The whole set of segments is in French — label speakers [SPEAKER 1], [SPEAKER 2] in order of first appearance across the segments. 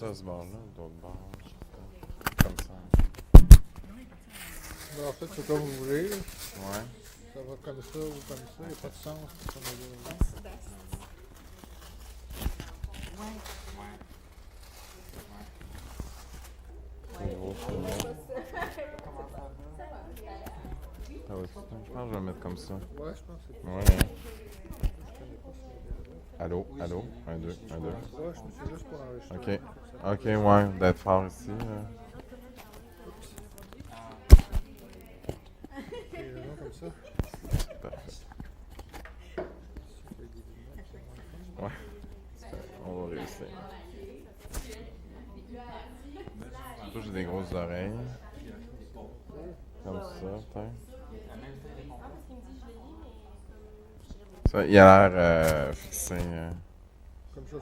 [SPEAKER 1] ça, ce bord-là, d'autre bord. Comme ça.
[SPEAKER 2] Ben, en fait, c'est comme vous voulez.
[SPEAKER 1] Ouais.
[SPEAKER 2] Ça va comme ça ou comme ça. Il n'y a pas de sens pour ça.
[SPEAKER 1] C'est gros chez moi. Ah ouais, je pense que je vais le mettre comme ça.
[SPEAKER 2] Ouais, je pense que c'est
[SPEAKER 1] Ouais.
[SPEAKER 2] je connais pas
[SPEAKER 1] Allô, allô. 1, 2, 1, 2.
[SPEAKER 2] ça. Ouais, je me suis juste pour enregistrer.
[SPEAKER 1] OK. OK, ouais, d'être fort ici.
[SPEAKER 2] Et non, comme ça.
[SPEAKER 1] Parfait. Ouais. On va réussir. Surtout, j'ai des grosses oreilles. Comme ça, peut-être. Ça, il a l'air fixé.
[SPEAKER 2] Comme ça.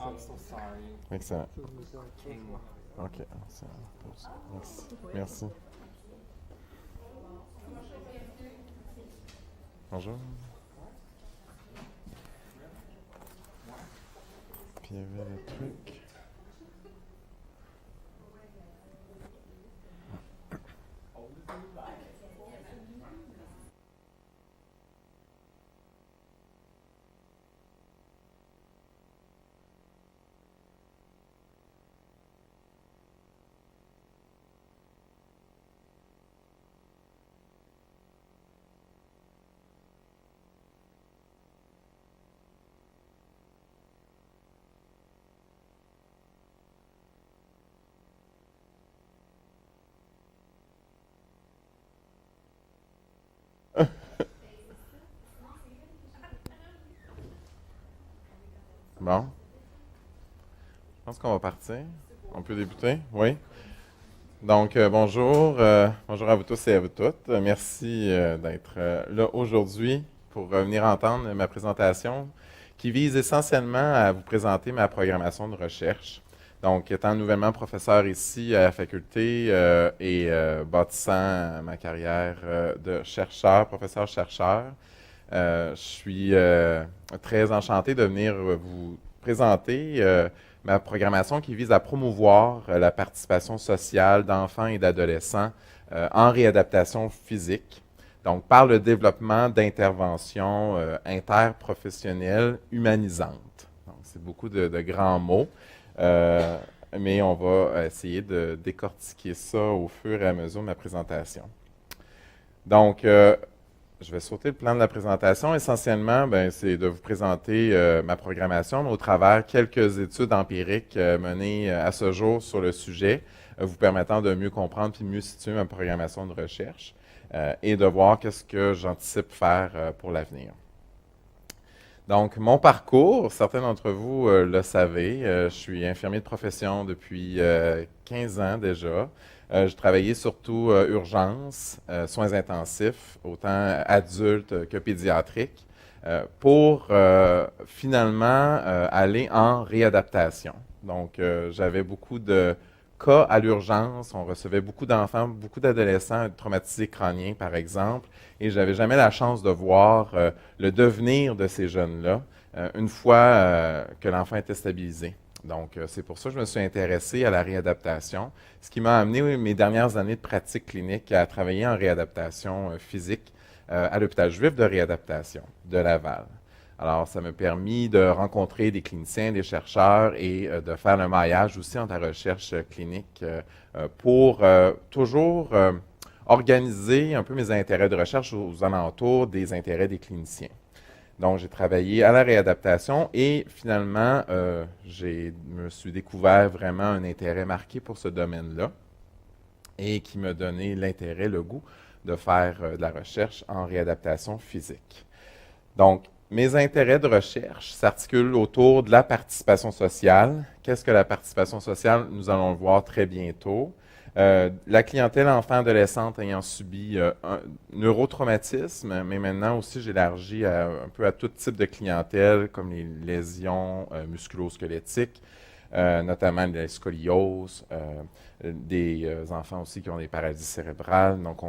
[SPEAKER 1] Excellent.
[SPEAKER 2] Ça, je me sens trop.
[SPEAKER 1] OK. Merci. Merci. Bonjour. Puis il y avait le truc. Bon. Je pense qu'on va partir. On peut débuter? Oui? Donc, bonjour. Bonjour à vous tous et à vous toutes. Merci d'être là aujourd'hui pour venir entendre ma présentation qui vise essentiellement à vous présenter ma programmation de recherche. Donc, étant nouvellement professeur ici à la faculté et bâtissant ma carrière de chercheur, professeur-chercheur, je suis très enchanté de venir vous présenter ma programmation qui vise à promouvoir la participation sociale d'enfants et d'adolescents en réadaptation physique. Donc, par le développement d'interventions interprofessionnelles humanisantes. Donc, c'est beaucoup de grands mots, mais on va essayer de décortiquer ça au fur et à mesure de ma présentation. Donc, je vais sauter le plan de la présentation. Essentiellement, c'est de vous présenter ma programmation au travers quelques études empiriques menées à ce jour sur le sujet, vous permettant de mieux comprendre puis mieux situer ma programmation de recherche et de voir qu'est-ce que j'anticipe faire pour l'avenir. Donc, mon parcours, certains d'entre vous le savez, je suis infirmier de profession depuis 15 ans déjà. Je travaillais surtout urgences, soins intensifs, autant adultes que pédiatriques, pour finalement aller en réadaptation. Donc, j'avais beaucoup de cas à l'urgence. On recevait beaucoup d'enfants, beaucoup d'adolescents traumatisés crâniens, par exemple, et je n'avais jamais la chance de voir le devenir de ces jeunes-là une fois que l'enfant était stabilisé. Donc, c'est pour ça que je me suis intéressé à la réadaptation, ce qui m'a amené mes dernières années de pratique clinique à travailler en réadaptation physique à l'hôpital juif de réadaptation de Laval. Alors, ça m'a permis de rencontrer des cliniciens, des chercheurs et de faire le maillage aussi entre la recherche clinique pour toujours organiser un peu mes intérêts de recherche aux alentours des intérêts des cliniciens. Donc, j'ai travaillé à la réadaptation et finalement, je me suis découvert vraiment un intérêt marqué pour ce domaine-là et qui m'a donné l'intérêt, le goût de faire de la recherche en réadaptation physique. Donc, mes intérêts de recherche s'articulent autour de la participation sociale. Qu'est-ce que la participation sociale? Nous allons le voir très bientôt. La clientèle enfant-adolescente ayant subi un neurotraumatisme, mais maintenant aussi j'élargis un peu à tout type de clientèle, comme les lésions musculo-squelettiques, notamment les scolioses, des enfants aussi qui ont des paralyses cérébrales. Donc,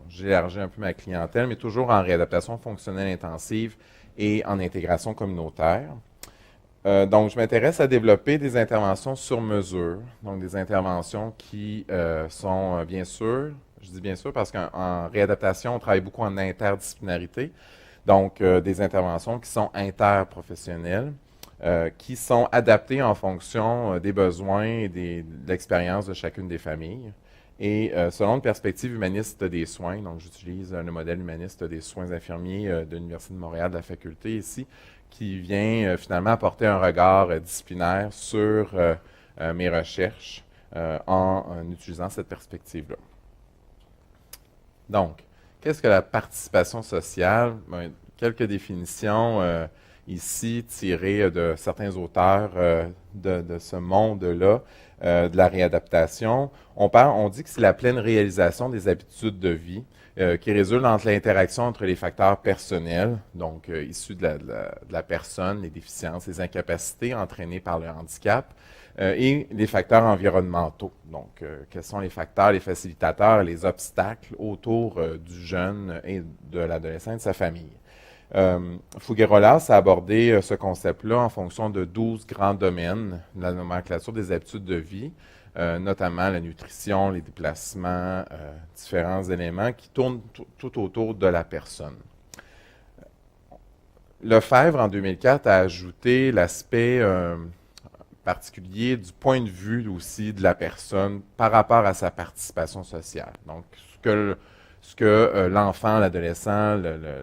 [SPEAKER 1] j'élargis un peu ma clientèle, mais toujours en réadaptation fonctionnelle intensive et en intégration communautaire. Donc, je m'intéresse à développer des interventions sur mesure, donc des interventions qui sont bien sûr, je dis bien sûr parce qu'en réadaptation, on travaille beaucoup en interdisciplinarité, donc des interventions qui sont interprofessionnelles, qui sont adaptées en fonction des besoins et de l'expérience de chacune des familles. Et selon une perspective humaniste des soins, donc j'utilise le modèle humaniste des soins infirmiers de l'Université de Montréal, de la faculté ici, qui vient finalement apporter un regard disciplinaire sur mes recherches en utilisant cette perspective-là. Donc, qu'est-ce que la participation sociale? Ben, quelques définitions ici tirées de certains auteurs de ce monde-là, de la réadaptation. On dit que c'est la pleine réalisation des habitudes de vie qui résulte entre l'interaction entre les facteurs personnels, donc issus de la personne, les déficiences, les incapacités entraînées par le handicap, et les facteurs environnementaux. Donc, quels sont les facteurs, les facilitateurs, les obstacles autour du jeune et de l'adolescent et de sa famille. Figuerolas a abordé ce concept-là en fonction de 12 grands domaines de la nomenclature des habitudes de vie, notamment la nutrition, les déplacements, différents éléments qui tournent tout autour de la personne. Lefebvre, en 2004, a ajouté l'aspect particulier du point de vue aussi de la personne par rapport à sa participation sociale. Donc, ce que l'enfant, l'adolescent,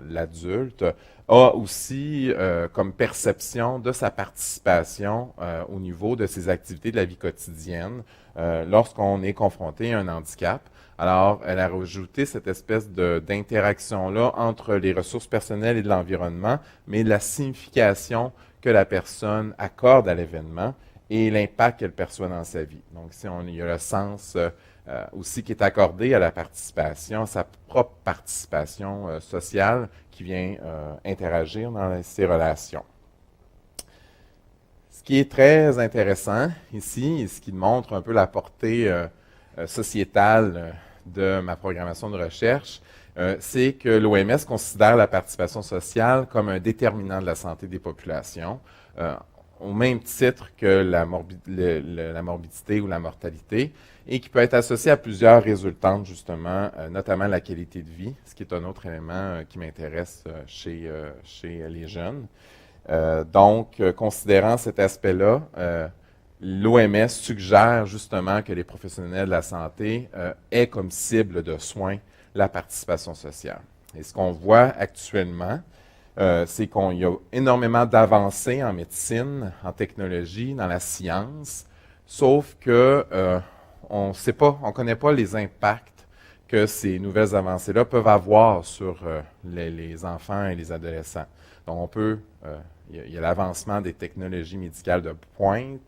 [SPEAKER 1] l'adulte a aussi comme perception de sa participation au niveau de ses activités de la vie quotidienne lorsqu'on est confronté à un handicap. Alors, elle a rajouté cette espèce d'interaction-là entre les ressources personnelles et de l'environnement, mais la signification que la personne accorde à l'événement et l'impact qu'elle perçoit dans sa vie. Donc, il y a le sens aussi qui est accordé à la participation, sa propre participation sociale qui vient interagir dans ces relations. Ce qui est très intéressant ici, et ce qui montre un peu la portée sociétale de ma programmation de recherche, c'est que l'OMS considère la participation sociale comme un déterminant de la santé des populations, au même titre que la morbidité ou la mortalité, et qui peut être associé à plusieurs résultantes, justement, notamment la qualité de vie, ce qui est un autre élément qui m'intéresse chez les jeunes. Donc, considérant cet aspect-là, l'OMS suggère justement que les professionnels de la santé aient comme cible de soins la participation sociale. Et ce qu'on voit actuellement, c'est qu'il y a énormément d'avancées en médecine, en technologie, dans la science, sauf que on ne connaît pas les impacts que ces nouvelles avancées-là peuvent avoir sur les enfants et les adolescents. Donc, il y a l'avancement des technologies médicales de pointe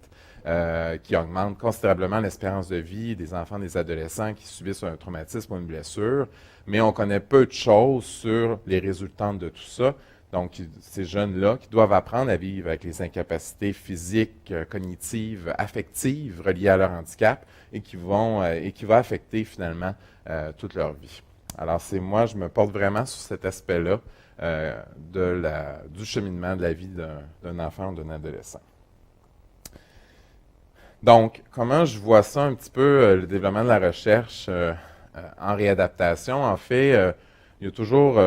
[SPEAKER 1] qui augmentent considérablement l'espérance de vie des enfants et des adolescents qui subissent un traumatisme ou une blessure, mais on connaît peu de choses sur les résultantes de tout ça. Donc, ces jeunes-là qui doivent apprendre à vivre avec les incapacités physiques, cognitives, affectives reliées à leur handicap et qui vont affecter finalement toute leur vie. Alors, je me porte vraiment sur cet aspect-là du cheminement de la vie d'un enfant ou d'un adolescent. Donc, comment je vois ça un petit peu, le développement de la recherche en réadaptation? En fait, il y a toujours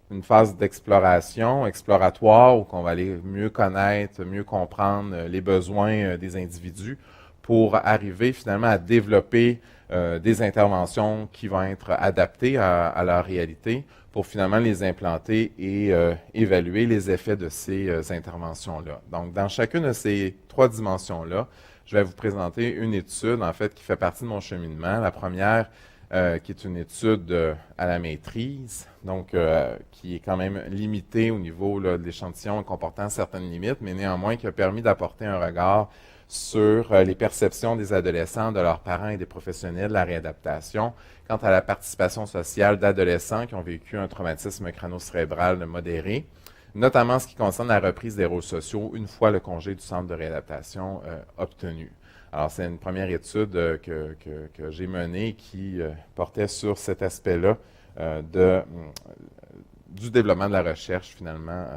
[SPEAKER 1] une phase d'exploration, exploratoire, où on va aller mieux connaître, mieux comprendre les besoins des individus pour arriver finalement à développer des interventions qui vont être adaptées à leur réalité pour finalement les implanter et évaluer les effets de ces interventions-là. Donc, dans chacune de ces trois dimensions-là, je vais vous présenter une étude, en fait, qui fait partie de mon cheminement. La première, qui est une étude à la maîtrise, donc qui est quand même limitée au niveau là, de l'échantillon comportant certaines limites, mais néanmoins qui a permis d'apporter un regard sur les perceptions des adolescents, de leurs parents et des professionnels de la réadaptation quant à la participation sociale d'adolescents qui ont vécu un traumatisme crânio-cérébral modéré, notamment en ce qui concerne la reprise des rôles sociaux une fois le congé du centre de réadaptation obtenu. Alors, c'est une première étude que j'ai menée qui portait sur cet aspect-là du développement de la recherche, finalement,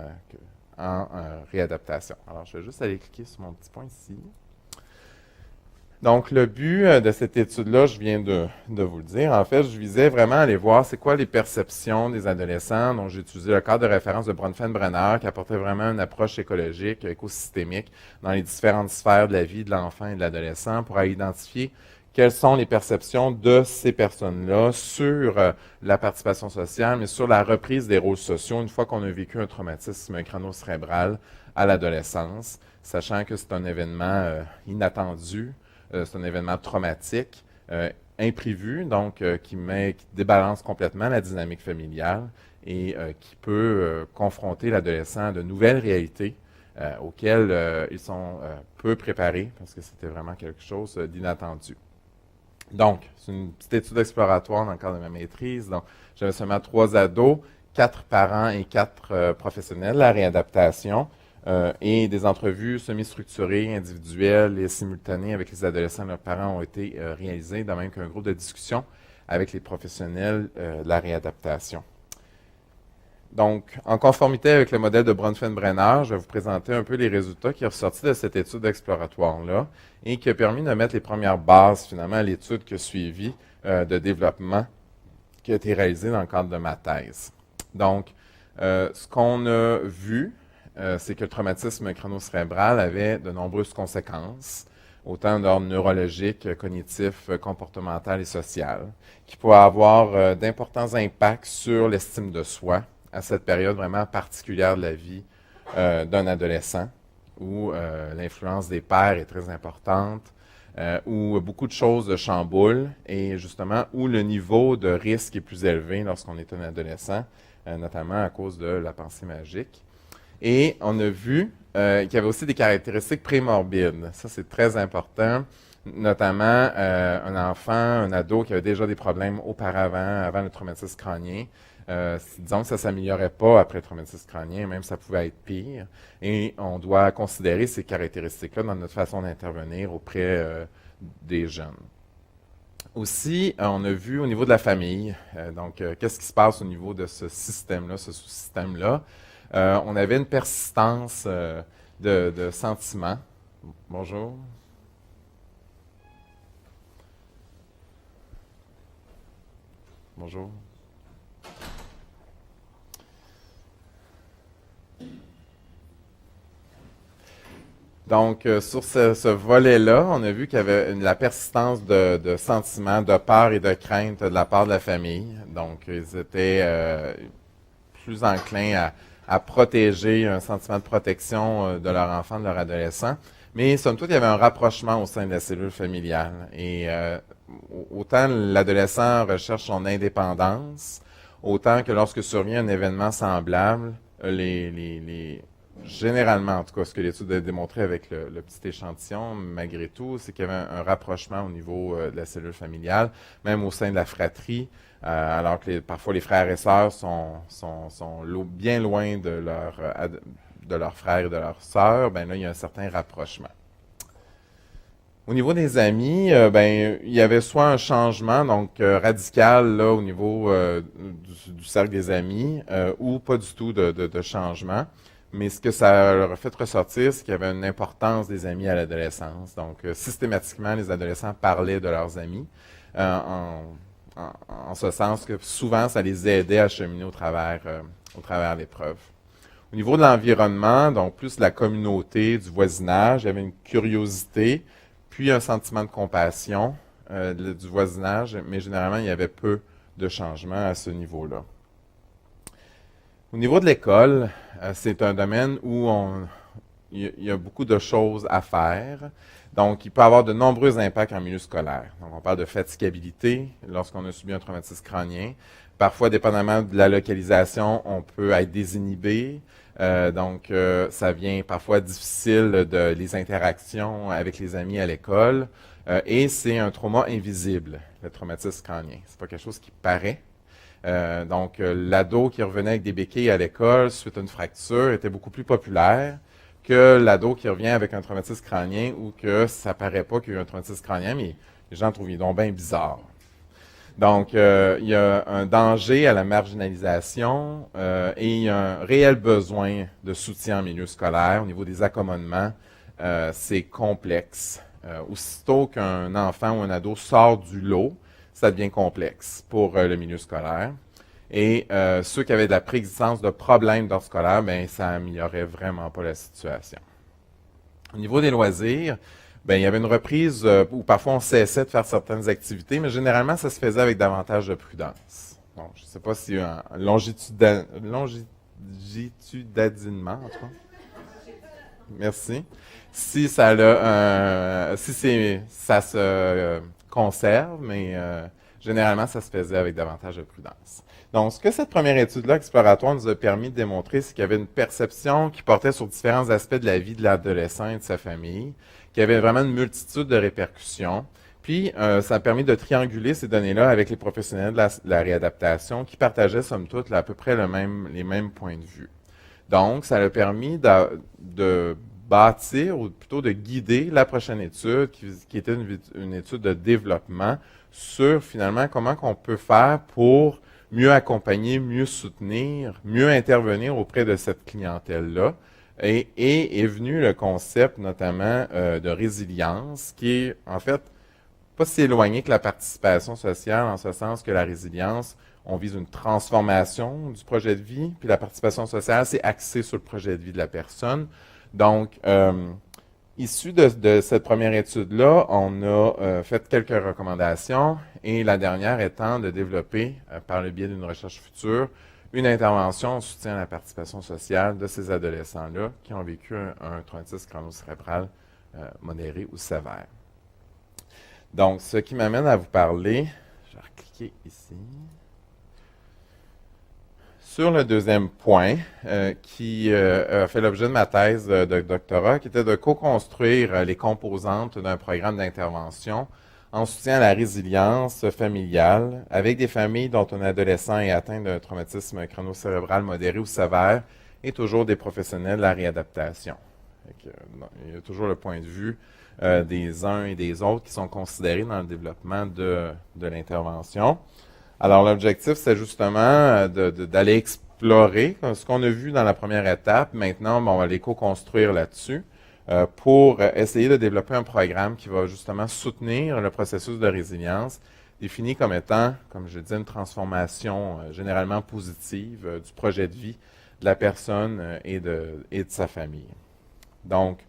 [SPEAKER 1] en réadaptation. Alors, je vais juste aller cliquer sur mon petit point ici. Donc, le but de cette étude-là, je viens de vous le dire. En fait, je visais vraiment à aller voir c'est quoi les perceptions des adolescents. Donc, j'ai utilisé le cadre de référence de Bronfenbrenner qui apportait vraiment une approche écologique, écosystémique dans les différentes sphères de la vie de l'enfant et de l'adolescent pour aller identifier quelles sont les perceptions de ces personnes-là sur la participation sociale, mais sur la reprise des rôles sociaux une fois qu'on a vécu un traumatisme crânio-cérébral à l'adolescence, sachant que c'est un événement inattendu. C'est un événement traumatique, imprévu, donc qui débalance complètement la dynamique familiale et qui peut confronter l'adolescent à de nouvelles réalités auxquelles ils sont peu préparés parce que c'était vraiment quelque chose d'inattendu. Donc, c'est une petite étude exploratoire dans le cadre de ma maîtrise. Donc, j'avais seulement 3 ados, 4 parents et 4 professionnels de la réadaptation. Et des entrevues semi-structurées, individuelles et simultanées avec les adolescents et leurs parents ont été réalisées, de même qu'un groupe de discussion avec les professionnels de la réadaptation. Donc, en conformité avec le modèle de Bronfenbrenner, je vais vous présenter un peu les résultats qui sont ressortis de cette étude exploratoire-là et qui a permis de mettre les premières bases, finalement, à l'étude qui a suivi de développement qui a été réalisée dans le cadre de ma thèse. Donc, ce qu'on a vu, c'est que le traumatisme crânio-cérébral avait de nombreuses conséquences, autant d'ordre neurologique, cognitif, comportemental et social, qui pouvaient avoir d'importants impacts sur l'estime de soi à cette période vraiment particulière de la vie d'un adolescent, où l'influence des pairs est très importante, où beaucoup de choses chamboulent et justement où le niveau de risque est plus élevé lorsqu'on est un adolescent, notamment à cause de la pensée magique. Et on a vu qu'il y avait aussi des caractéristiques prémorbides. Ça, c'est très important, notamment un enfant, un ado qui avait déjà des problèmes auparavant, avant le traumatisme crânien. Disons que ça ne s'améliorait pas après le traumatisme crânien, même ça pouvait être pire. Et on doit considérer ces caractéristiques-là dans notre façon d'intervenir auprès des jeunes. Aussi, on a vu au niveau de la famille, qu'est-ce qui se passe au niveau de ce système-là, ce sous-système-là. On avait une persistance de sentiments. Bonjour. Bonjour. Donc, sur ce volet-là, on a vu qu'il y avait la persistance de sentiments, de peur et de crainte de la part de la famille. Donc, ils étaient plus enclins à protéger un sentiment de protection de leur enfant, de leur adolescent. Mais somme toute, il y avait un rapprochement au sein de la cellule familiale. Et autant l'adolescent recherche son indépendance, autant que lorsque survient un événement semblable, généralement, en tout cas, ce que l'étude a démontré avec le petit échantillon, malgré tout, c'est qu'il y avait un rapprochement au niveau de la cellule familiale, même au sein de la fratrie, alors que parfois les frères et sœurs sont bien loin de leurs frères et de leurs sœurs, ben là, il y a un certain rapprochement. Au niveau des amis, il y avait soit un changement radical là, au niveau du cercle des amis, ou pas du tout de changement. Mais ce que ça leur a fait ressortir, c'est qu'il y avait une importance des amis à l'adolescence. Donc, systématiquement, les adolescents parlaient de leurs amis, en ce sens que souvent, ça les aidait à cheminer au travers l'épreuve. Au niveau de l'environnement, donc plus de la communauté, du voisinage, il y avait une curiosité, puis un sentiment de compassion du voisinage, mais généralement, il y avait peu de changements à ce niveau-là. Au niveau de l'école, c'est un domaine où il y a beaucoup de choses à faire. Donc, il peut y avoir de nombreux impacts en milieu scolaire. Donc, on parle de fatigabilité lorsqu'on a subi un traumatisme crânien. Parfois, dépendamment de la localisation, on peut être désinhibé. Ça vient parfois difficile de les interactions avec les amis à l'école. Et c'est un trauma invisible, le traumatisme crânien. C'est pas quelque chose qui paraît. L'ado qui revenait avec des béquilles à l'école suite à une fracture était beaucoup plus populaire que l'ado qui revient avec un traumatisme crânien ou que ça paraît pas qu'il y a eu un traumatisme crânien, mais les gens trouvent ils donc bien bizarre. Donc, il y a un danger à la marginalisation et il y a un réel besoin de soutien en milieu scolaire. Au niveau des accommodements, c'est complexe. Aussitôt qu'un enfant ou un ado sort du lot, ça devient complexe pour le milieu scolaire. Et ceux qui avaient de la préexistence de problèmes d'ordre scolaire, bien, ça améliorait vraiment pas la situation. Au niveau des loisirs, ben, il y avait une reprise où parfois on cessait de faire certaines activités, mais généralement, ça se faisait avec davantage de prudence. Donc, je ne sais pas si longitudinellement, en tout cas. Merci. Si ça ça se conserve, mais généralement, ça se faisait avec davantage de prudence. Donc, ce que cette première étude-là exploratoire nous a permis de démontrer, c'est qu'il y avait une perception qui portait sur différents aspects de la vie de l'adolescent et de sa famille, qu'il y avait vraiment une multitude de répercussions. Puis, ça a permis de trianguler ces données-là avec les professionnels de la réadaptation qui partageaient, somme toute, là, à peu près les mêmes points de vue. Donc, ça a permis de bâtir, ou plutôt de guider la prochaine étude, qui était une étude de développement sur, finalement, comment qu'on peut faire pour mieux accompagner, mieux soutenir, mieux intervenir auprès de cette clientèle-là. Et est venu le concept, notamment, de résilience, qui est, en fait, pas si éloigné que la participation sociale, en ce sens que la résilience, on vise une transformation du projet de vie, puis la participation sociale, c'est axé sur le projet de vie de la personne. Donc, issu de cette première étude-là, on a fait quelques recommandations, et la dernière étant de développer, par le biais d'une recherche future, une intervention en soutien à la participation sociale de ces adolescents-là qui ont vécu un traumatisme crânio-cérébral modéré ou sévère. Donc, ce qui m'amène à vous parler, je vais recliquer ici, sur le deuxième point qui a fait l'objet de ma thèse de doctorat, qui était de co-construire les composantes d'un programme d'intervention en soutien à la résilience familiale avec des familles dont un adolescent est atteint d'un traumatisme crânio-cérébral modéré ou sévère et toujours des professionnels de la réadaptation. Il y a toujours le point de vue des uns et des autres qui sont considérés dans le développement de l'intervention. Alors, l'objectif, c'est justement d'aller explorer ce qu'on a vu dans la première étape. Maintenant, on va les co-construire là-dessus pour essayer de développer un programme qui va justement soutenir le processus de résilience, défini comme étant, comme je dis, une transformation généralement positive du projet de vie de la personne et de sa famille. Donc,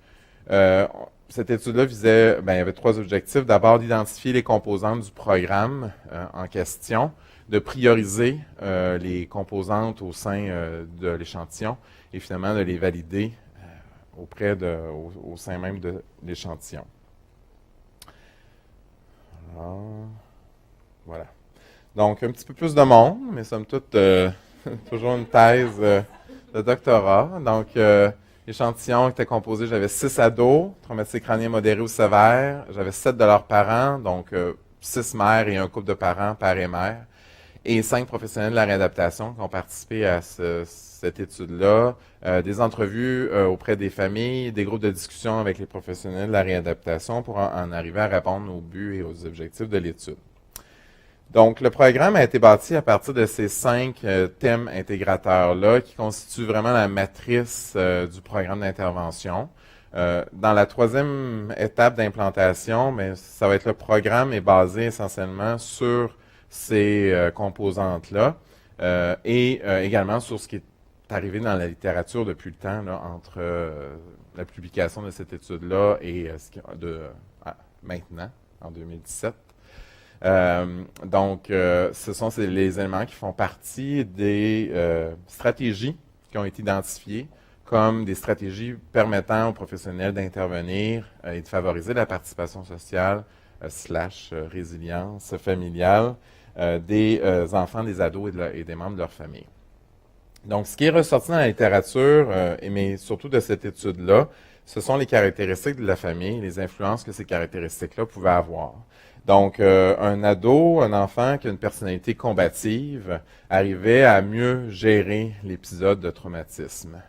[SPEAKER 1] cette étude-là visait, il y avait trois objectifs. D'abord, d'identifier les composantes du programme en question, de prioriser les composantes au sein de l'échantillon et finalement de les valider au sein même de l'échantillon. Alors, voilà. Donc, un petit peu plus de monde, mais somme toute, toujours une thèse de doctorat. Donc, l'échantillon était composé, j'avais 6 ados, traumatisés crâniens modérés ou sévères. J'avais 7 de leurs parents, donc 6 mères et un couple de parents, père et mère. Et 5 professionnels de la réadaptation qui ont participé à cette étude-là. Des entrevues auprès des familles, des groupes de discussion avec les professionnels de la réadaptation pour en arriver à répondre aux buts et aux objectifs de l'étude. Donc, le programme a été bâti à partir de ces 5 thèmes intégrateurs-là qui constituent vraiment la matrice du programme d'intervention. Dans la troisième étape d'implantation, mais ça va être le programme est basé essentiellement sur ces composantes-là et également sur ce qui est arrivé dans la littérature depuis le temps, là, entre la publication de cette étude-là et maintenant, en 2017. Donc, ce sont les éléments qui font partie des stratégies qui ont été identifiées comme des stratégies permettant aux professionnels d'intervenir et de favoriser la participation sociale / résilience familiale des enfants, des ados et des membres de leur famille. Donc, ce qui est ressorti dans la littérature, mais surtout de cette étude-là, ce sont les caractéristiques de la famille, les influences que ces caractéristiques-là pouvaient avoir. Donc, un ado, un enfant qui a une personnalité combative arrivait à mieux gérer l'épisode de traumatisme.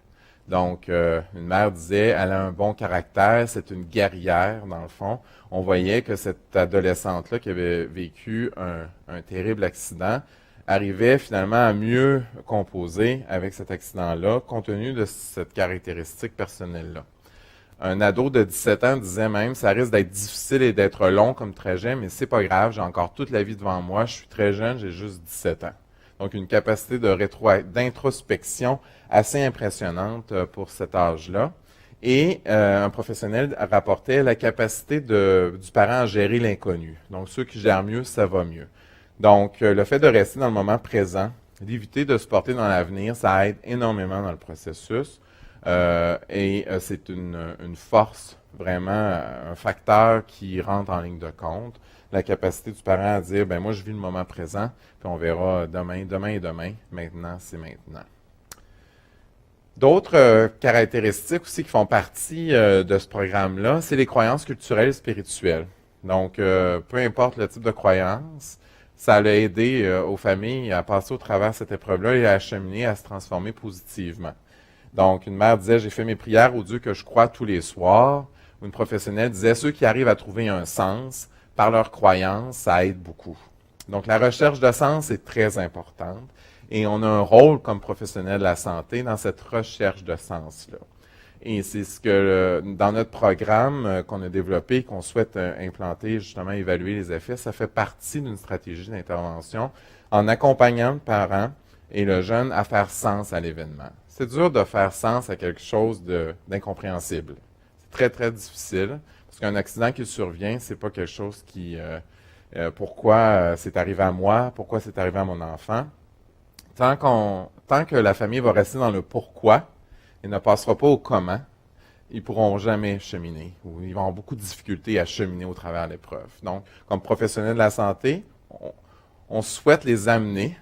[SPEAKER 1] Donc, une mère disait, elle a un bon caractère, c'est une guerrière, dans le fond. On voyait que cette adolescente-là qui avait vécu un terrible accident arrivait finalement à mieux composer avec cet accident-là, compte tenu de cette caractéristique personnelle-là. Un ado de 17 ans disait même, ça risque d'être difficile et d'être long comme trajet, mais c'est pas grave, j'ai encore toute la vie devant moi, je suis très jeune, j'ai juste 17 ans. Donc, une capacité d'introspection assez impressionnante pour cet âge-là. Et un professionnel rapportait la capacité du parent à gérer l'inconnu. Donc, ceux qui gèrent mieux, ça va mieux. Donc, le fait de rester dans le moment présent, d'éviter de se porter dans l'avenir, ça aide énormément dans le processus. C'est une force, vraiment, un facteur qui rentre en ligne de compte. La capacité du parent à dire, ben moi, je vis le moment présent, puis on verra demain et demain. Maintenant, c'est maintenant. D'autres caractéristiques aussi qui font partie de ce programme-là, c'est les croyances culturelles et spirituelles. Donc, peu importe le type de croyance, ça a aidé aux familles à passer au travers de cette épreuve-là et à acheminer, à se transformer positivement. Donc, une mère disait, j'ai fait mes prières au Dieu que je crois tous les soirs. Une professionnelle disait, ceux qui arrivent à trouver un sens par leur croyance, ça aide beaucoup. Donc, la recherche de sens est très importante et on a un rôle comme professionnel de la santé dans cette recherche de sens-là. Et c'est ce que, dans notre programme qu'on a développé, qu'on souhaite implanter, justement, évaluer les effets, ça fait partie d'une stratégie d'intervention en accompagnant le parent et le jeune à faire sens à l'événement. C'est dur de faire sens à quelque chose d'incompréhensible. C'est très, très difficile, parce qu'un accident qui survient, c'est pas quelque chose qui... pourquoi c'est arrivé à moi, pourquoi c'est arrivé à mon enfant. Tant que la famille va rester dans le pourquoi et ne passera pas au comment, ils pourront jamais cheminer, ou ils vont avoir beaucoup de difficultés à cheminer au travers de l'épreuve. Donc, comme professionnel de la santé, on souhaite les amener,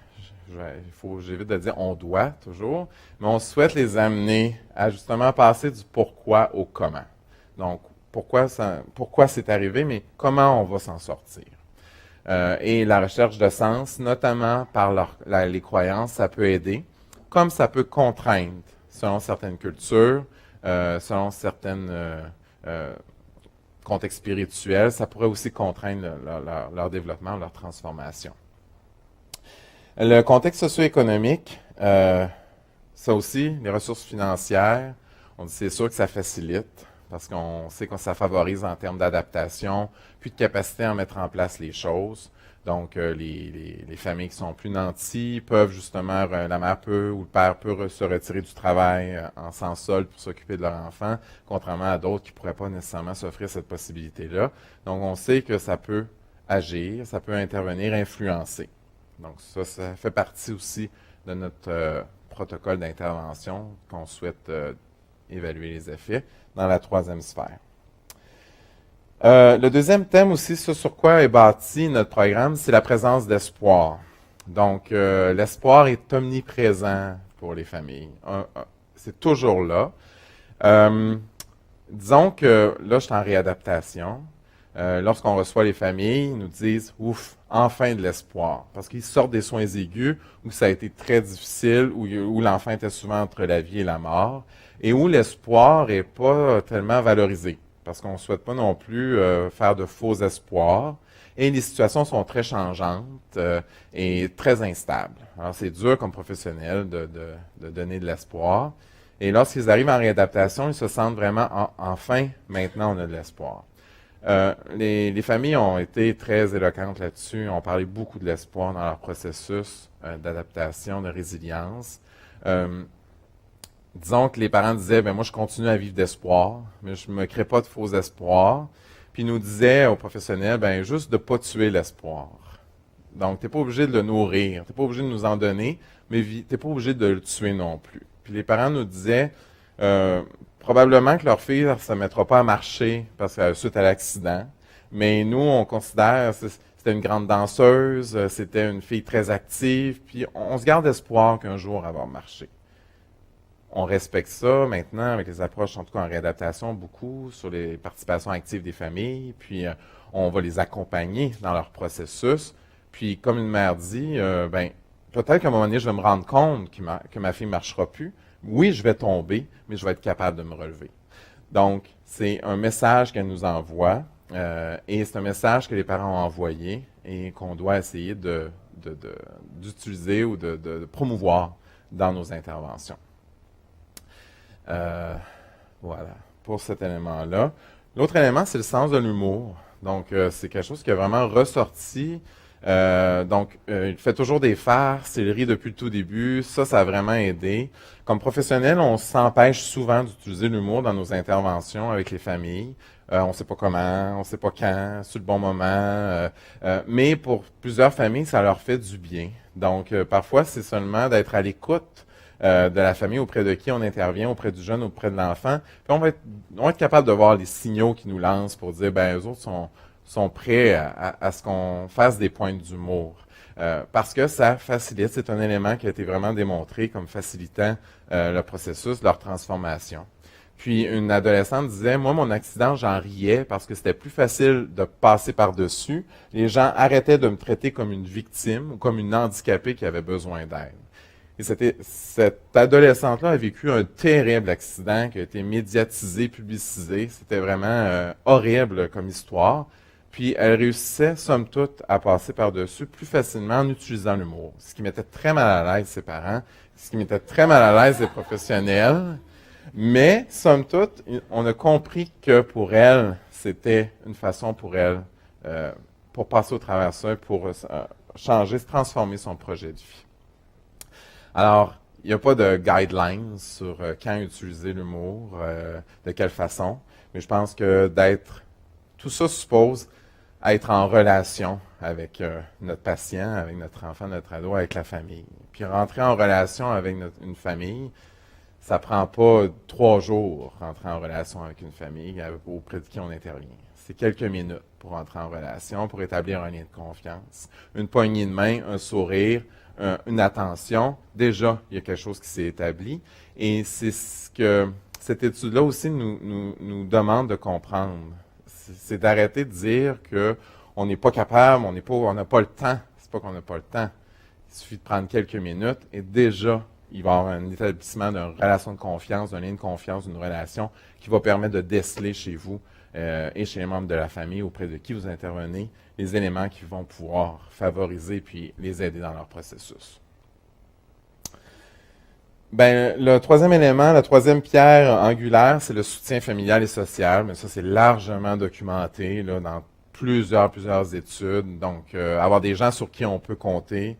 [SPEAKER 1] j'évite de dire on doit toujours, mais on souhaite les amener à justement passer du pourquoi au comment. Donc, pourquoi c'est arrivé, mais comment on va s'en sortir. Et la recherche de sens, notamment par les croyances, ça peut aider, comme ça peut contraindre selon certaines cultures, selon certains contextes spirituels, ça pourrait aussi contraindre leur développement, leur transformation. Le contexte socio-économique, ça aussi, les ressources financières, on dit c'est sûr que ça facilite, parce qu'on sait que ça favorise en termes d'adaptation, puis de capacité à mettre en place les choses. Donc, les familles qui sont plus nantis peuvent justement, la mère peut ou le père peut se retirer du travail en sans solde pour s'occuper de leur enfant, contrairement à d'autres qui ne pourraient pas nécessairement s'offrir cette possibilité-là. Donc, on sait que ça peut agir, ça peut intervenir, influencer. Donc, ça fait partie aussi de notre protocole d'intervention qu'on souhaite évaluer les effets dans la troisième sphère. Le deuxième thème aussi, ce sur quoi est bâti notre programme, c'est la présence d'espoir. Donc, l'espoir est omniprésent pour les familles. C'est toujours là. Disons que là, je suis en réadaptation. Lorsqu'on reçoit les familles, ils nous disent « Ouf, enfin de l'espoir », parce qu'ils sortent des soins aigus où ça a été très difficile, où l'enfant était souvent entre la vie et la mort, et où l'espoir n'est pas tellement valorisé, parce qu'on ne souhaite pas non plus faire de faux espoirs, et les situations sont très changeantes et très instables. Alors, c'est dur comme professionnel de donner de l'espoir, et lorsqu'ils arrivent en réadaptation, ils se sentent vraiment « Enfin, maintenant, on a de l'espoir ». Les familles ont été très éloquentes là-dessus, ont parlé beaucoup de l'espoir dans leur processus d'adaptation, de résilience. Disons que les parents disaient, ben moi je continue à vivre d'espoir, mais je ne me crée pas de faux espoirs. Puis ils nous disaient aux professionnels, ben juste de ne pas tuer l'espoir. Donc, tu n'es pas obligé de le nourrir, tu n'es pas obligé de nous en donner, mais tu n'es pas obligé de le tuer non plus. Puis les parents nous disaient, probablement que leur fille ne se mettra pas à marcher parce que suite à l'accident. Mais nous, on considère que c'était une grande danseuse, c'était une fille très active, puis on se garde espoir qu'un jour elle va marcher. On respecte ça maintenant avec les approches, en tout cas en réadaptation, beaucoup sur les participations actives des familles, puis on va les accompagner dans leur processus. Puis comme une mère dit, ben peut-être qu'à un moment donné, je vais me rendre compte que ma fille ne marchera plus, oui, je vais tomber, mais je vais être capable de me relever. Donc, c'est un message qu'elle nous envoie, et c'est un message que les parents ont envoyé et qu'on doit essayer d'utiliser ou de promouvoir dans nos interventions. Voilà, pour cet élément-là. L'autre élément, c'est le sens de l'humour. Donc, c'est quelque chose qui a vraiment ressorti. Il fait toujours des farces, il rit depuis le tout début. Ça a vraiment aidé. Comme professionnel, on s'empêche souvent d'utiliser l'humour dans nos interventions avec les familles. On ne sait pas comment, on ne sait pas quand, sur le bon moment. Mais pour plusieurs familles, ça leur fait du bien. Donc, parfois, c'est seulement d'être à l'écoute de la famille auprès de qui on intervient, auprès du jeune, auprès de l'enfant. Puis on va être capable de voir les signaux qu'ils nous lancent pour dire, ben, eux autres sont prêts à ce qu'on fasse des pointes d'humour. Parce que ça facilite, c'est un élément qui a été vraiment démontré comme facilitant le processus, leur transformation. Puis une adolescente disait, moi, mon accident, j'en riais parce que c'était plus facile de passer par-dessus. Les gens arrêtaient de me traiter comme une victime ou comme une handicapée qui avait besoin d'aide. Et cette adolescente-là a vécu un terrible accident qui a été médiatisé, publicisé. C'était vraiment horrible comme histoire. Puis elle réussissait, somme toute, à passer par-dessus plus facilement en utilisant l'humour. Ce qui mettait très mal à l'aise ses parents, ce qui mettait très mal à l'aise les professionnels. Mais, somme toute, on a compris que pour elle, c'était une façon pour elle, pour passer au travers de ça, pour changer, transformer son projet de vie. Alors, il n'y a pas de guidelines sur quand utiliser l'humour, de quelle façon, mais je pense que tout ça suppose être en relation avec notre patient, avec notre enfant, notre ado, avec la famille. Puis rentrer en relation avec une famille, ça prend pas 3 jours, rentrer en relation avec une famille auprès de qui on intervient. C'est quelques minutes pour rentrer en relation, pour établir un lien de confiance. Une poignée de main, un sourire, une attention. Déjà, il y a quelque chose qui s'est établi. Et c'est ce que cette étude-là aussi nous demande de comprendre. C'est d'arrêter de dire qu'on n'est pas capable, on n'a pas le temps. C'est pas qu'on n'a pas le temps. Il suffit de prendre quelques minutes et déjà, il va y avoir un établissement d'une relation de confiance, d'un lien de confiance, d'une relation qui va permettre de déceler chez vous et chez les membres de la famille auprès de qui vous intervenez les éléments qui vont pouvoir favoriser puis les aider dans leur processus. Ben, le troisième élément, la troisième pierre angulaire, c'est le soutien familial et social. Mais ça, c'est largement documenté là, dans plusieurs études. Donc, avoir des gens sur qui on peut compter,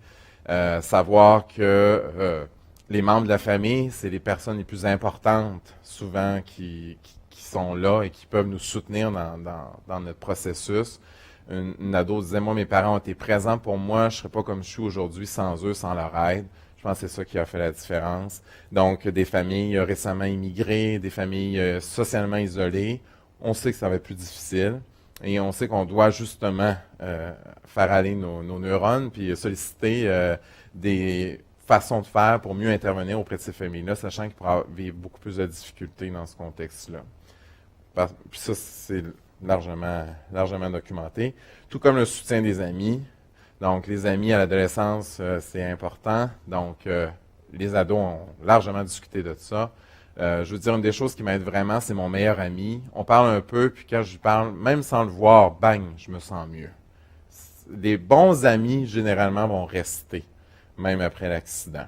[SPEAKER 1] savoir que les membres de la famille, c'est les personnes les plus importantes, souvent, qui sont là et qui peuvent nous soutenir dans notre processus. Une ado disait, moi, mes parents ont été présents pour moi, je ne serais pas comme je suis aujourd'hui sans eux, sans leur aide. Je pense que c'est ça qui a fait la différence. Donc, des familles récemment immigrées, des familles socialement isolées, on sait que ça va être plus difficile et on sait qu'on doit justement faire aller nos neurones puis solliciter des façons de faire pour mieux intervenir auprès de ces familles-là, sachant qu'ils pourraient vivre beaucoup plus de difficultés dans ce contexte-là. Puis ça, c'est largement documenté. Tout comme le soutien des amis. Donc, les amis à l'adolescence, c'est important. Donc, les ados ont largement discuté de ça. Je veux dire, une des choses qui m'aide vraiment, c'est mon meilleur ami. On parle un peu, puis quand je lui parle, même sans le voir, bang, je me sens mieux. Les bons amis, généralement, vont rester, même après l'accident.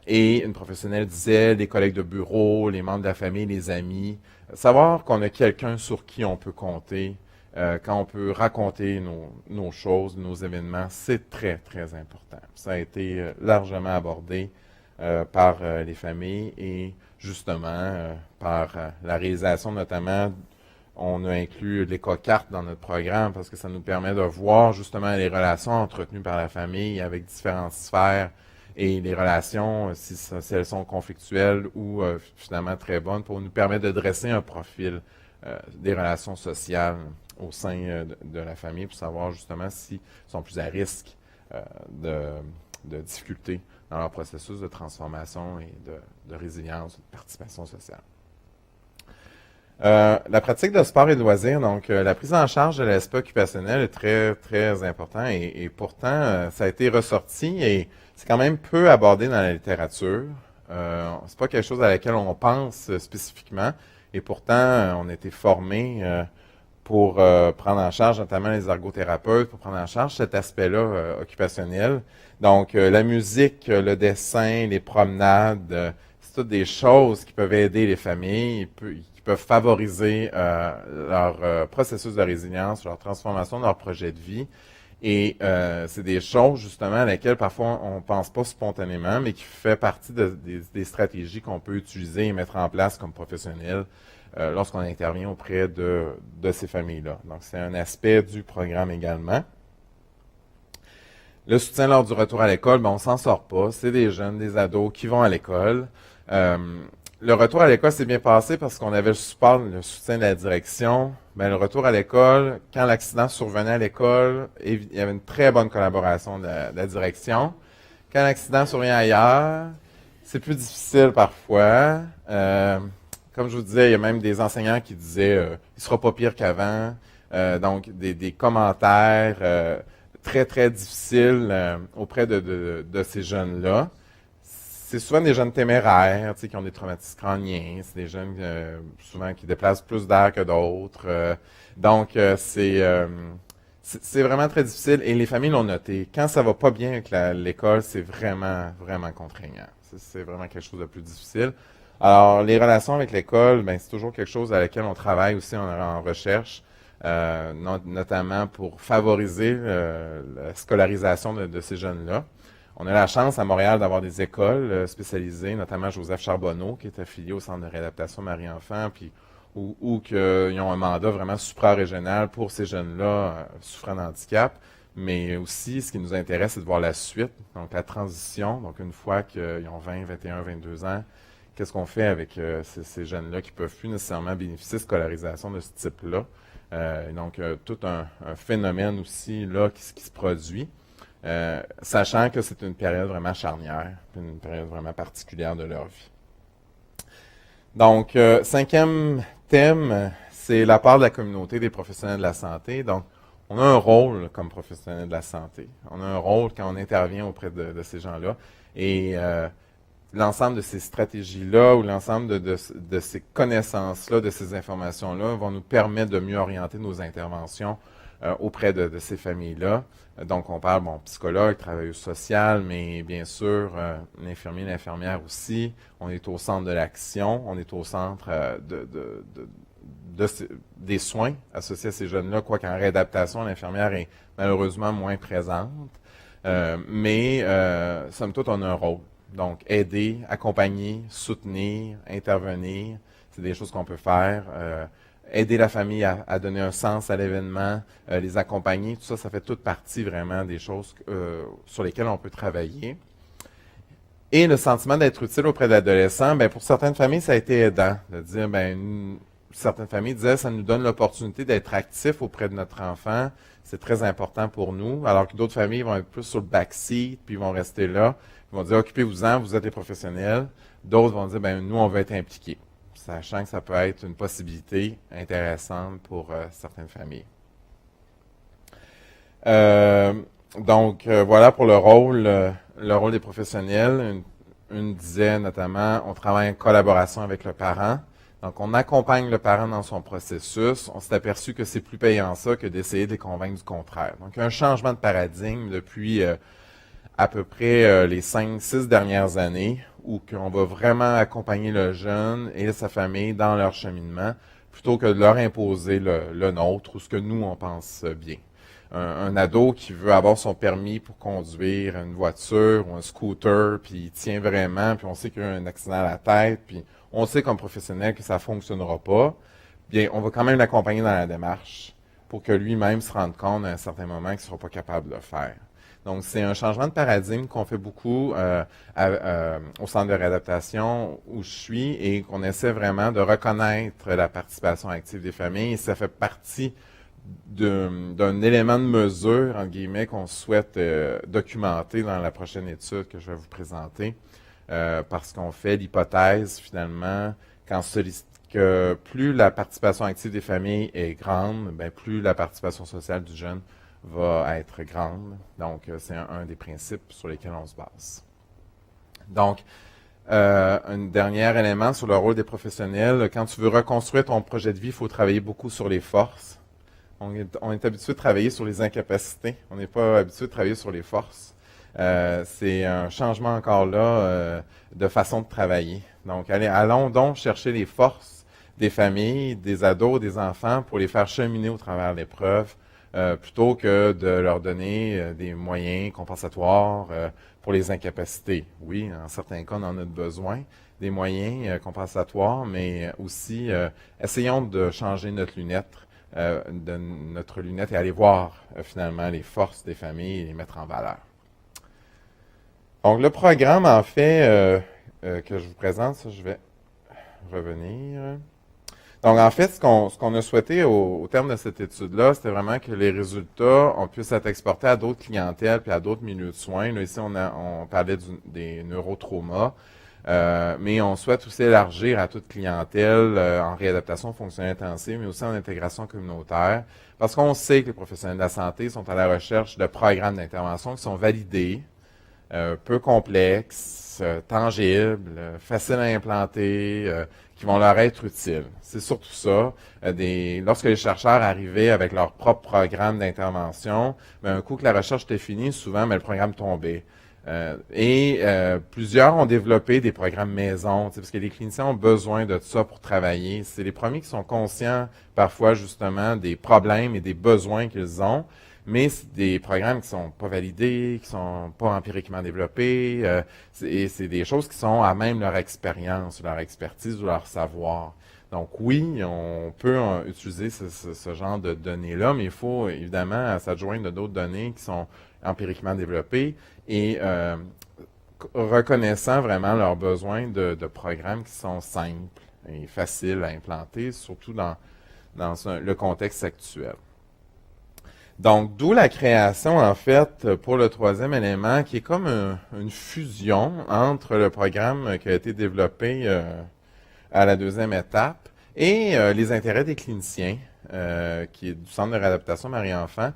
[SPEAKER 1] Et une professionnelle disait, les collègues de bureau, les membres de la famille, les amis, savoir qu'on a quelqu'un sur qui on peut compter, quand on peut raconter nos choses, nos événements, c'est très, très important. Ça a été largement abordé par les familles et justement par la réalisation notamment, on a inclus l'éco-carte dans notre programme parce que ça nous permet de voir justement les relations entretenues par la famille avec différentes sphères et les relations, si elles sont conflictuelles ou finalement très bonnes, pour nous permettre de dresser un profil des relations sociales au sein de la famille pour savoir justement s'ils sont plus à risque de difficultés dans leur processus de transformation et de résilience, de participation sociale. La pratique de sport et de loisirs, donc la prise en charge de l'aspect occupationnel est très, très important et pourtant, ça a été ressorti et c'est quand même peu abordé dans la littérature. c'est pas quelque chose à laquelle on pense spécifiquement, et pourtant, on a été formés pour prendre en charge, notamment les ergothérapeutes, pour prendre en charge cet aspect-là occupationnel. Donc, la musique, le dessin, les promenades, c'est toutes des choses qui peuvent aider les familles, qui peuvent favoriser leur processus de résilience, leur transformation de leur projet de vie. Et c'est des choses, justement, à laquelle parfois on ne pense pas spontanément, mais qui fait partie des stratégies qu'on peut utiliser et mettre en place comme professionnels lorsqu'on intervient auprès de ces familles-là. Donc, c'est un aspect du programme également. Le soutien lors du retour à l'école, ben, on s'en sort pas. C'est des jeunes, des ados qui vont à l'école. Le retour à l'école s'est bien passé parce qu'on avait le support, le soutien de la direction. Ben, le retour à l'école, quand l'accident survenait à l'école, il y avait une très bonne collaboration de la direction. Quand l'accident survient ailleurs, c'est plus difficile parfois. Comme je vous disais, il y a même des enseignants qui disaient il sera pas pire qu'avant. Donc, des commentaires très, très difficiles auprès de ces jeunes-là. C'est souvent des jeunes téméraires, qui ont des traumatismes crâniens. C'est des jeunes souvent qui déplacent plus d'air que d'autres. Donc, c'est vraiment très difficile. Et les familles l'ont noté. Quand ça va pas bien avec l'école, c'est vraiment, vraiment contraignant. C'est vraiment quelque chose de plus difficile. Alors, les relations avec l'école, ben, c'est toujours quelque chose à laquelle on travaille aussi en recherche, notamment pour favoriser la scolarisation de ces jeunes-là. On a la chance à Montréal d'avoir des écoles spécialisées, notamment Joseph Charbonneau, qui est affilié au Centre de réadaptation Marie-Enfant, puis où ils ont un mandat vraiment supra-régional pour ces jeunes-là souffrant d'handicap. Mais aussi, ce qui nous intéresse, c'est de voir la suite, donc la transition. Donc, une fois qu'ils ont 20, 21, 22 ans, qu'est-ce qu'on fait avec ces jeunes-là qui ne peuvent plus nécessairement bénéficier de scolarisation de ce type-là? Donc, tout un phénomène aussi là qui se produit. Sachant que c'est une période vraiment charnière, une période vraiment particulière de leur vie. Donc, cinquième thème, c'est la part de la communauté des professionnels de la santé. Donc, on a un rôle comme professionnels de la santé. On a un rôle quand on intervient auprès de ces gens-là. Et l'ensemble de ces stratégies-là ou l'ensemble de ces connaissances-là, de ces informations-là vont nous permettre de mieux orienter nos interventions auprès de ces familles-là. Donc, on parle, psychologue, travailleuse sociale, mais bien sûr, l'infirmier, l'infirmière aussi. On est au centre de l'action, on est au centre des soins associés à ces jeunes-là, quoiqu'en réadaptation, l'infirmière est malheureusement moins présente. Mais, somme toute, on a un rôle. Donc, aider, accompagner, soutenir, intervenir, c'est des choses qu'on peut faire. Aider la famille à donner un sens à l'événement, les accompagner, tout ça, ça fait toute partie vraiment des choses sur lesquelles on peut travailler. Et le sentiment d'être utile auprès de l'adolescent, ben pour certaines familles, ça a été aidant de dire, certaines familles disaient, ça nous donne l'opportunité d'être actifs auprès de notre enfant, c'est très important pour nous, alors que d'autres familles vont être plus sur le backseat, puis ils vont rester là, ils vont dire, occupez-vous-en, vous êtes les professionnels. D'autres vont dire, nous, on veut être impliqués, sachant que ça peut être une possibilité intéressante pour certaines familles. Donc, voilà pour le rôle des professionnels. Une disait notamment, on travaille en collaboration avec le parent. Donc, on accompagne le parent dans son processus. On s'est aperçu que c'est plus payant ça que d'essayer de les convaincre du contraire. Donc, il y a un changement de paradigme depuis à peu près les 5-6 dernières années où on va vraiment accompagner le jeune et sa famille dans leur cheminement plutôt que de leur imposer le nôtre ou ce que nous, on pense bien. Un ado qui veut avoir son permis pour conduire une voiture ou un scooter, puis il tient vraiment, puis on sait qu'il y a un accident à la tête, puis on sait comme professionnel que ça ne fonctionnera pas, bien, on va quand même l'accompagner dans la démarche pour que lui-même se rende compte à un certain moment qu'il ne sera pas capable de le faire. Donc, c'est un changement de paradigme qu'on fait beaucoup au centre de réadaptation où je suis et qu'on essaie vraiment de reconnaître la participation active des familles. Et ça fait partie d'un élément de mesure, entre guillemets, qu'on souhaite documenter dans la prochaine étude que je vais vous présenter, parce qu'on fait l'hypothèse, finalement, que plus la participation active des familles est grande, plus la participation sociale du jeune va être grande. Donc, c'est un des principes sur lesquels on se base. Donc, un dernier élément sur le rôle des professionnels. Quand tu veux reconstruire ton projet de vie, il faut travailler beaucoup sur les forces. On est habitué de travailler sur les incapacités. On n'est pas habitué de travailler sur les forces. C'est un changement encore là de façon de travailler. Donc, allons donc chercher les forces des familles, des ados, des enfants pour les faire cheminer au travers de l'épreuve, plutôt que de leur donner des moyens compensatoires pour les incapacités. Oui, en certains cas, on en a besoin, des moyens compensatoires, mais aussi essayons de changer notre lunette et aller voir finalement les forces des familles et les mettre en valeur. Donc, le programme, en fait, que je vous présente, ça, je vais revenir. Donc, en fait, ce qu'on a souhaité au terme de cette étude-là, c'était vraiment que les résultats, on puisse être exportés à d'autres clientèles puis à d'autres milieux de soins. Là, ici, on parlait des neurotraumas, mais on souhaite aussi élargir à toute clientèle en réadaptation fonctionnelle intensive, mais aussi en intégration communautaire, parce qu'on sait que les professionnels de la santé sont à la recherche de programmes d'intervention qui sont validés, peu complexes, tangibles, faciles à implanter, qui vont leur être utiles. C'est surtout ça. Lorsque les chercheurs arrivaient avec leur propre programme d'intervention, un coup que la recherche était finie, souvent le programme tombait. Plusieurs ont développé des programmes maison, parce que les cliniciens ont besoin de ça pour travailler. C'est les premiers qui sont conscients parfois justement des problèmes et des besoins qu'ils ont, mais c'est des programmes qui sont pas validés, qui sont pas empiriquement développés, et c'est des choses qui sont à même leur expérience, leur expertise ou leur savoir. Donc oui, on peut utiliser ce genre de données-là, mais il faut évidemment s'adjoindre de d'autres données qui sont empiriquement développées et reconnaissant vraiment leurs besoins de programmes qui sont simples et faciles à implanter, surtout dans le contexte actuel. Donc, d'où la création, en fait, pour le troisième élément, qui est comme une fusion entre le programme qui a été développé à la deuxième étape et les intérêts des cliniciens, qui est du Centre de réadaptation Marie-Enfant,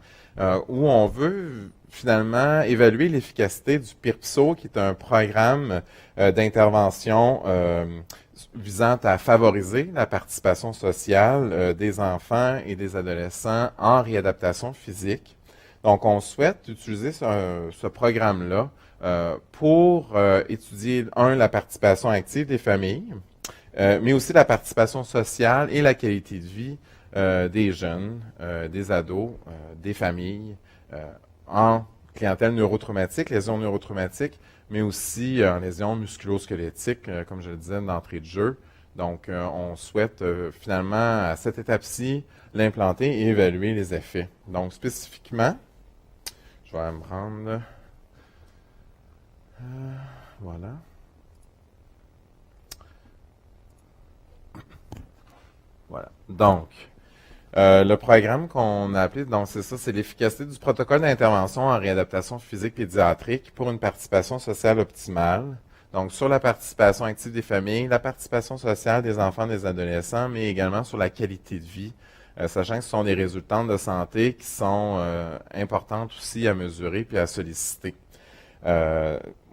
[SPEAKER 1] où on veut finalement évaluer l'efficacité du PIRPSO, qui est un programme d'intervention visant à favoriser la participation sociale des enfants et des adolescents en réadaptation physique. Donc, on souhaite utiliser ce programme-là pour étudier, la participation active des familles, mais aussi la participation sociale et la qualité de vie des jeunes, des ados, des familles, en clientèle neurotraumatique, lésions neurotraumatiques, mais aussi en lésions musculo-squelettiques, comme je le disais d'entrée de jeu. Donc, on souhaite finalement, à cette étape-ci, l'implanter et évaluer les effets. Donc, spécifiquement, je vais me rendre... voilà. Voilà. Donc, le programme qu'on a appelé, donc c'est ça, c'est l'efficacité du protocole d'intervention en réadaptation physique pédiatrique pour une participation sociale optimale. Donc, sur la participation active des familles, la participation sociale des enfants et des adolescents, mais également sur la qualité de vie, sachant que ce sont des résultats de santé qui sont importantes aussi à mesurer puis à solliciter.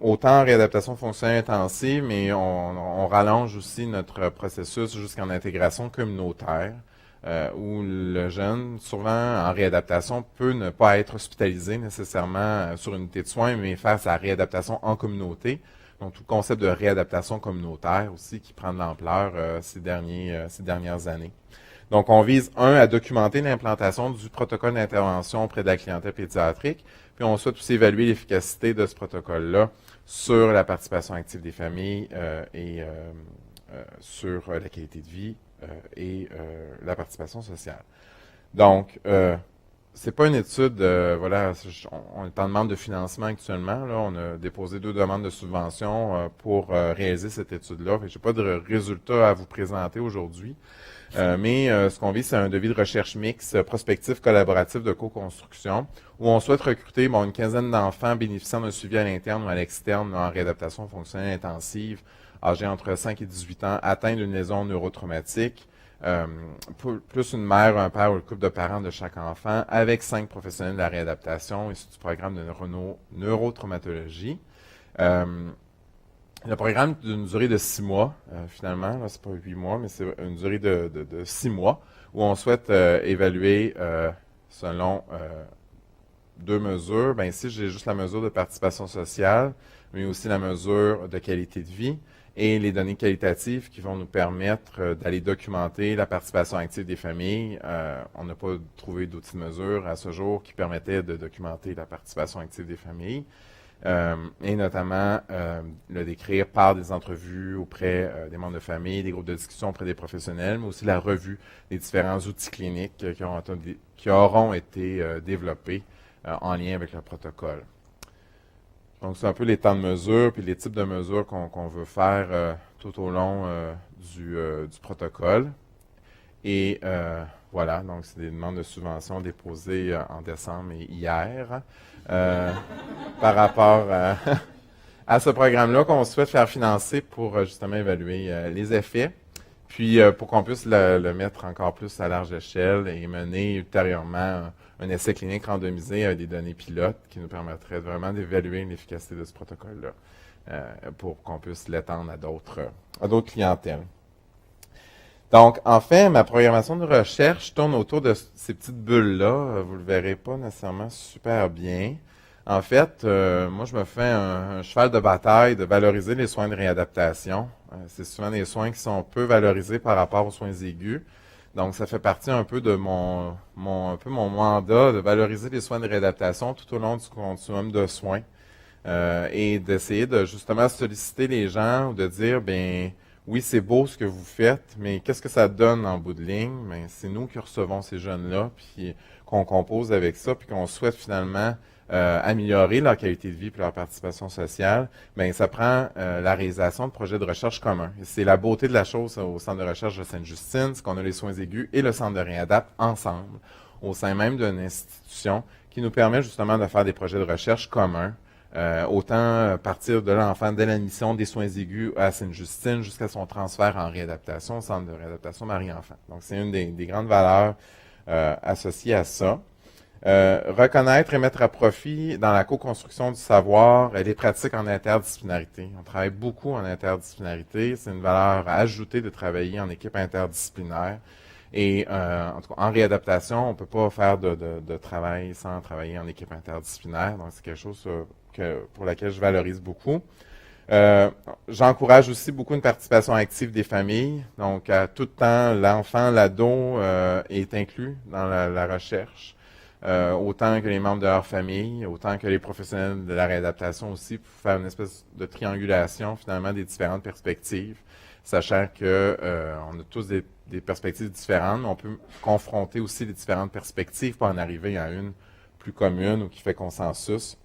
[SPEAKER 1] Autant en réadaptation fonctionnelle intensive, mais on rallonge aussi notre processus jusqu'en intégration communautaire, où le jeune, souvent en réadaptation, peut ne pas être hospitalisé nécessairement sur une unité de soins, mais faire sa réadaptation en communauté. Donc, tout le concept de réadaptation communautaire aussi qui prend de l'ampleur ces dernières années. Donc, on vise, à documenter l'implantation du protocole d'intervention auprès de la clientèle pédiatrique, puis on souhaite aussi évaluer l'efficacité de ce protocole-là sur la participation active des familles et sur la qualité de vie et la participation sociale. Donc, c'est pas une étude, voilà, on est en demande de financement actuellement. Là, on a déposé 2 demandes de subvention pour réaliser cette étude-là. Je n'ai pas de résultats à vous présenter aujourd'hui. Mais ce qu'on vise, c'est un devis de recherche mixte, prospectif, collaboratif de co-construction, où on souhaite recruter une quinzaine d'enfants bénéficiant d'un suivi à l'interne ou à l'externe en réadaptation fonctionnelle intensive, âgés entre 5 et 18 ans, atteints d'une lésion neurotraumatique, plus une mère, un père ou le couple de parents de chaque enfant, avec 5 professionnels de la réadaptation issus du programme de neurotraumatologie. Le programme est d'une durée de 6 mois, finalement. Là, c'est pas 8 mois, mais c'est une durée de 6 mois où on souhaite évaluer selon deux mesures. Ben ici, j'ai juste la mesure de participation sociale, mais aussi la mesure de qualité de vie et les données qualitatives qui vont nous permettre d'aller documenter la participation active des familles. On n'a pas trouvé d'outils de mesure à ce jour qui permettaient de documenter la participation active des familles. Et notamment le décrire par des entrevues auprès des membres de famille, des groupes de discussion auprès des professionnels, mais aussi la revue des différents outils cliniques qui auront été développés en lien avec le protocole. Donc, c'est un peu les temps de mesure puis les types de mesures qu'on veut faire tout au long du protocole. Et voilà, donc c'est des demandes de subvention déposées en décembre et hier par rapport à ce programme-là qu'on souhaite faire financer pour justement évaluer les effets, puis pour qu'on puisse le mettre encore plus à large échelle et mener ultérieurement un essai clinique randomisé avec des données pilotes qui nous permettraient vraiment d'évaluer l'efficacité de ce protocole-là pour qu'on puisse l'étendre à d'autres clientèles. Donc, en fait, ma programmation de recherche tourne autour de ces petites bulles-là. Vous ne le verrez pas nécessairement super bien. En fait, moi, je me fais un cheval de bataille de valoriser les soins de réadaptation. C'est souvent des soins qui sont peu valorisés par rapport aux soins aigus. Donc, ça fait partie un peu de mon mandat de valoriser les soins de réadaptation tout au long du continuum de soins et d'essayer de justement solliciter les gens ou de dire, ben oui, c'est beau ce que vous faites, mais qu'est-ce que ça donne en bout de ligne? Ben, c'est nous qui recevons ces jeunes-là, puis qu'on compose avec ça, puis qu'on souhaite finalement améliorer leur qualité de vie et leur participation sociale. Ben, ça prend la réalisation de projets de recherche communs. Et c'est la beauté de la chose au Centre de recherche de Sainte-Justine, c'est qu'on a les soins aigus et le Centre de réadapt ensemble, au sein même d'une institution qui nous permet justement de faire des projets de recherche communs. Autant partir de l'enfant dès l'admission des soins aigus à Sainte-Justine jusqu'à son transfert en réadaptation au Centre de réadaptation Marie-Enfant. Donc, c'est une des grandes valeurs associées à ça. Reconnaître et mettre à profit dans la co-construction du savoir les pratiques en interdisciplinarité. On travaille beaucoup en interdisciplinarité. C'est une valeur ajoutée de travailler en équipe interdisciplinaire. Et en tout cas, en réadaptation, on ne peut pas faire de travail sans travailler en équipe interdisciplinaire. Donc, c'est quelque chose pour laquelle je valorise beaucoup. J'encourage aussi beaucoup une participation active des familles. Donc, à tout temps, l'enfant, l'ado est inclus dans la recherche. Autant que les membres de leur famille, autant que les professionnels de la réadaptation aussi, pour faire une espèce de triangulation finalement des différentes perspectives, sachant que on a tous des perspectives différentes, mais on peut confronter aussi les différentes perspectives pour en arriver à une plus commune ou qui fait consensus.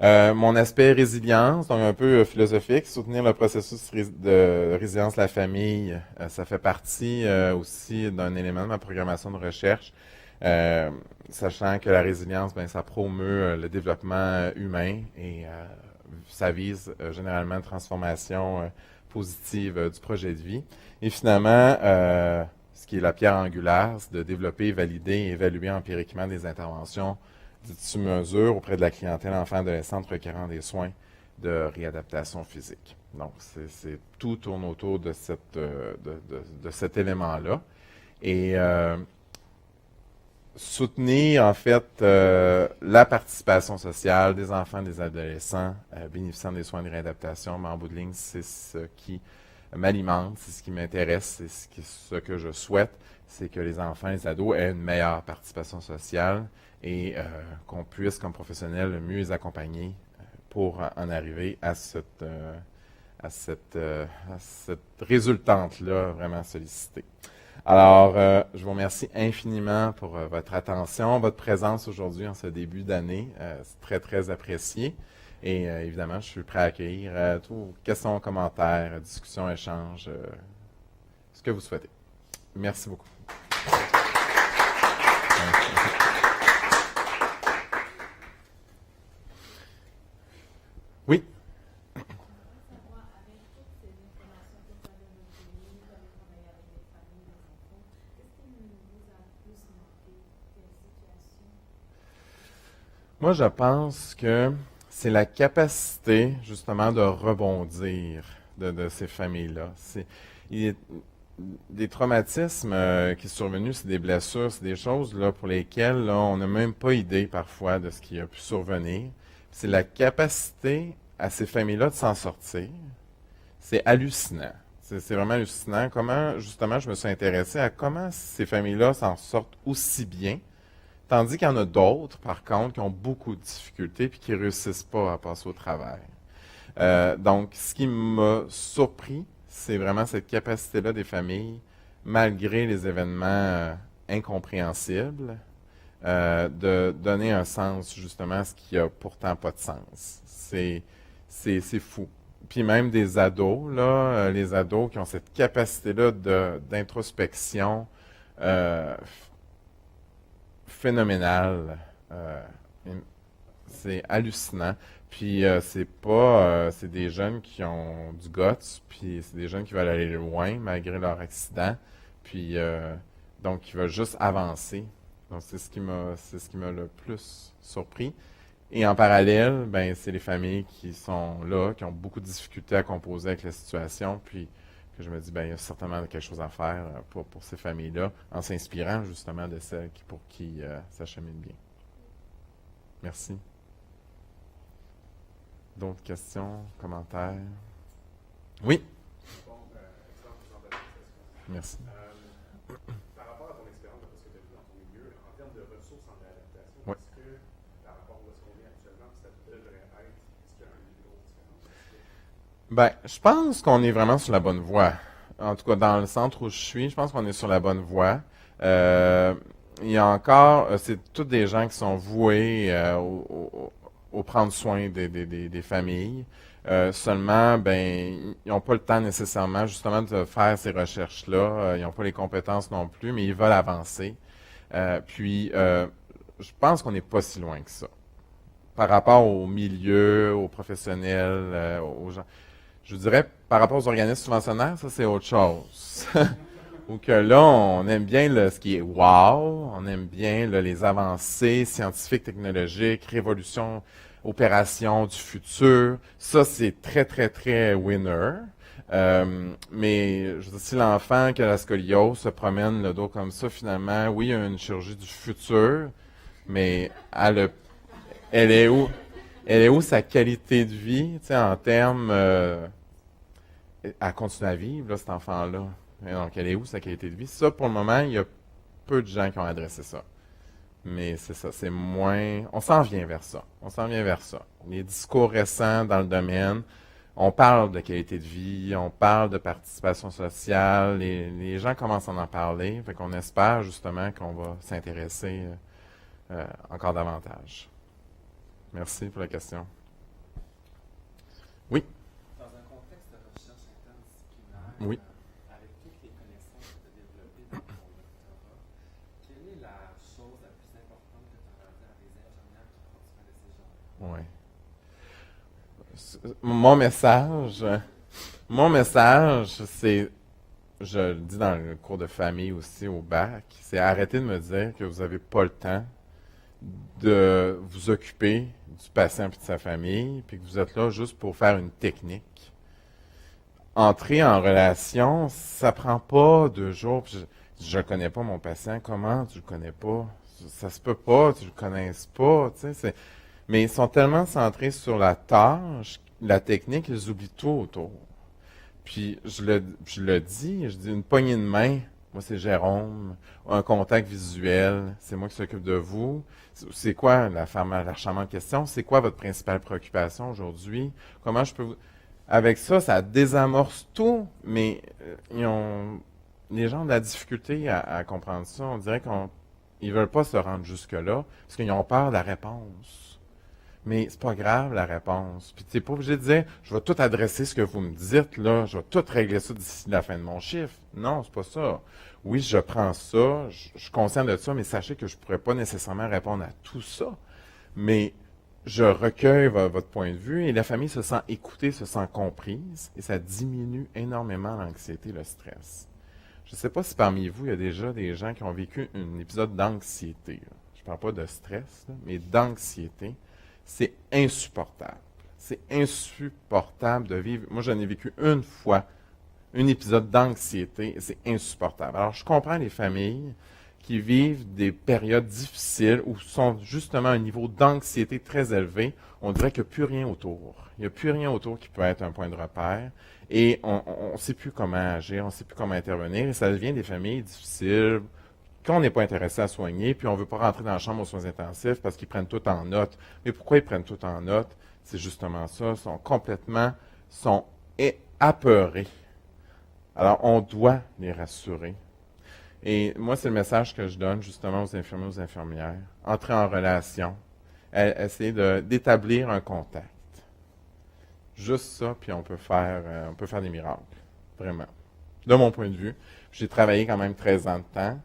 [SPEAKER 1] Mon aspect résilience, donc un peu philosophique, soutenir le processus de résilience de la famille, ça fait partie aussi d'un élément de ma programmation de recherche. Sachant que la résilience, ben, ça promeut le développement humain et ça vise généralement une transformation positive du projet de vie. Et finalement, ce qui est la pierre angulaire, c'est de développer, valider et évaluer empiriquement des interventions dites sur mesure auprès de la clientèle enfant-adolescente requérant des soins de réadaptation physique. Donc, tout tourne autour de cet élément-là. Et soutenir, en fait, la participation sociale des enfants et des adolescents bénéficiant des soins de réadaptation, mais en bout de ligne, c'est ce qui m'alimente, c'est ce qui m'intéresse, c'est ce que je souhaite, c'est que les enfants et les ados aient une meilleure participation sociale et qu'on puisse, comme professionnels, mieux les accompagner pour en arriver à cette résultante-là vraiment sollicitée. Alors, je vous remercie infiniment pour votre attention, votre présence aujourd'hui en ce début d'année. C'est très, très apprécié. Et évidemment, je suis prêt à accueillir toutes vos questions, commentaires, discussions, échanges, ce que vous souhaitez. Merci beaucoup. Oui. Moi, je pense que c'est la capacité, justement, de rebondir de ces familles-là. Il est- des traumatismes qui sont survenus, c'est des blessures, c'est des choses là, pour lesquelles là, on n'a même pas idée parfois de ce qui a pu survenir. C'est la capacité à ces familles-là de s'en sortir. C'est hallucinant. C'est vraiment hallucinant. Comment, justement, je me suis intéressé à comment ces familles-là s'en sortent aussi bien, tandis qu'il y en a d'autres, par contre, qui ont beaucoup de difficultés et qui ne réussissent pas à passer au travers. Donc, ce qui m'a surpris, c'est vraiment cette capacité-là des familles, malgré les événements incompréhensibles, de donner un sens justement à ce qui a pourtant pas de sens. C'est fou. Puis même des ados, là, les ados qui ont cette capacité-là d'introspection phénoménale. C'est hallucinant. Puis c'est des jeunes qui ont du guts, puis c'est des jeunes qui veulent aller loin malgré leur accident, puis donc qui veulent juste avancer. Donc c'est ce qui m'a le plus surpris. Et en parallèle, ben c'est les familles qui sont là, qui ont beaucoup de difficultés à composer avec la situation, puis que je me dis ben il y a certainement quelque chose à faire pour ces familles-là, en s'inspirant justement de celles pour qui ça chemine bien. Merci. D'autres questions, commentaires? Oui.
[SPEAKER 3] Bon, excellent présentation.
[SPEAKER 1] Merci.
[SPEAKER 3] Par rapport à ton expérience, de ce que tu as vu dans ton milieu, en termes de ressources en réadaptation,
[SPEAKER 1] Oui.
[SPEAKER 3] est-ce que, par rapport à où est-ce qu'on est actuellement, ça devrait être, est-ce qu'il y a une grosse différence?
[SPEAKER 1] Ben, je pense qu'on est vraiment sur la bonne voie. En tout cas, dans le centre où je suis, je pense qu'on est sur la bonne voie. Il y a encore, c'est tous des gens qui sont voués au prendre soin des familles. Seulement, ben, ils n'ont pas le temps nécessairement justement de faire ces recherches-là. Ils n'ont pas les compétences non plus, mais ils veulent avancer. Je pense qu'on n'est pas si loin que ça. Par rapport au milieu, aux professionnels, aux gens. Je vous dirais, par rapport aux organismes subventionnaires, ça c'est autre chose. Ou que là, on aime bien ce qui est wow, on aime bien les avancées scientifiques, technologiques, révolution, opération du futur. Ça, c'est très, très, très winner. Mais je veux dire, si l'enfant qui a la scoliose se promène le dos comme ça, finalement, oui, il y a une chirurgie du futur, mais elle est où? Elle est où sa qualité de vie, tu sais, en termes... elle continue à vivre, là, cet enfant-là. Et donc, elle est où sa qualité de vie? Ça, pour le moment, il y a peu de gens qui ont adressé ça. Mais c'est ça, c'est moins... On s'en vient vers ça. On s'en vient vers ça. Les discours récents dans le domaine, on parle de qualité de vie, on parle de participation sociale, les gens commencent à en parler, fait qu'on espère justement qu'on va s'intéresser encore davantage. Merci pour la question. Oui?
[SPEAKER 4] Dans un contexte de recherche interdisciplinaire,
[SPEAKER 1] Oui.
[SPEAKER 4] avec toutes les connaissances que tu as développées dans ton doctorat, quelle est la chose la plus importante que tu as à dire à des ingénieurs qui prennent soin de ces gens-là?
[SPEAKER 1] Oui. Mon message, c'est, je le dis dans le cours de famille aussi au bac, c'est arrêter de me dire que vous n'avez pas le temps de vous occuper du patient et de sa famille, puis que vous êtes là juste pour faire une technique. Entrer en relation, ça prend pas 2 jours. Puis je ne connais pas mon patient. Comment tu le connais pas? Ça se peut pas, tu le connaisses pas. Tu sais, mais ils sont tellement centrés sur la tâche, la technique, ils oublient tout autour. Puis je le dis, je dis une poignée de main. Moi, c'est Jérôme. Un contact visuel, c'est moi qui s'occupe de vous. C'est quoi la charmante question? C'est quoi votre principale préoccupation aujourd'hui? Comment je peux vous... Avec ça, ça désamorce tout, mais les gens ont de la difficulté à comprendre ça. On dirait qu'ils veulent pas se rendre jusque-là parce qu'ils ont peur de la réponse. Mais c'est pas grave, la réponse. Puis tu n'es pas obligé de dire, je vais tout adresser ce que vous me dites, là, je vais tout régler ça d'ici la fin de mon chiffre. Non, c'est pas ça. Oui, je prends ça, je suis conscient de ça, mais sachez que je pourrais pas nécessairement répondre à tout ça. Mais je recueille votre point de vue et la famille se sent écoutée, se sent comprise et ça diminue énormément l'anxiété et le stress. Je ne sais pas si parmi vous, il y a déjà des gens qui ont vécu un épisode d'anxiété. Je ne parle pas de stress, là, mais d'anxiété. c'est insupportable. C'est insupportable de vivre. Moi, j'en ai vécu une fois un épisode d'anxiété, c'est insupportable. Alors, je comprends les familles qui vivent des périodes difficiles où sont justement à un niveau d'anxiété très élevé. On dirait qu'il n'y a plus rien autour. Il n'y a plus rien autour qui peut être un point de repère. Et on ne sait plus comment agir, on ne sait plus comment intervenir. Et ça devient des familles difficiles. Quand on n'est pas intéressé à soigner, puis on ne veut pas rentrer dans la chambre aux soins intensifs parce qu'ils prennent tout en note. Mais pourquoi ils prennent tout en note? C'est justement ça. Ils sont complètement apeurés. Alors, on doit les rassurer. Et moi, c'est le message que je donne justement aux infirmiers, aux infirmières. Entrer en relation, essayer d'établir un contact. Juste ça, puis on peut faire des miracles. Vraiment. De mon point de vue, j'ai travaillé quand même 13 ans de temps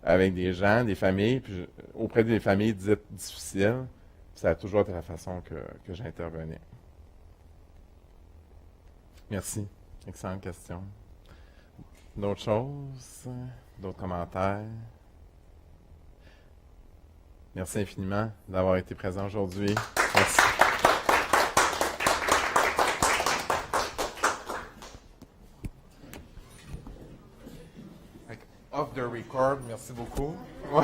[SPEAKER 1] avec des gens, des familles, puis auprès des familles dites difficiles. Ça a toujours été la façon que j'intervenais. Merci. Excellente question. D'autres choses? D'autres commentaires? Merci infiniment d'avoir été présent aujourd'hui. Merci. Off the record, merci beaucoup. Ouais.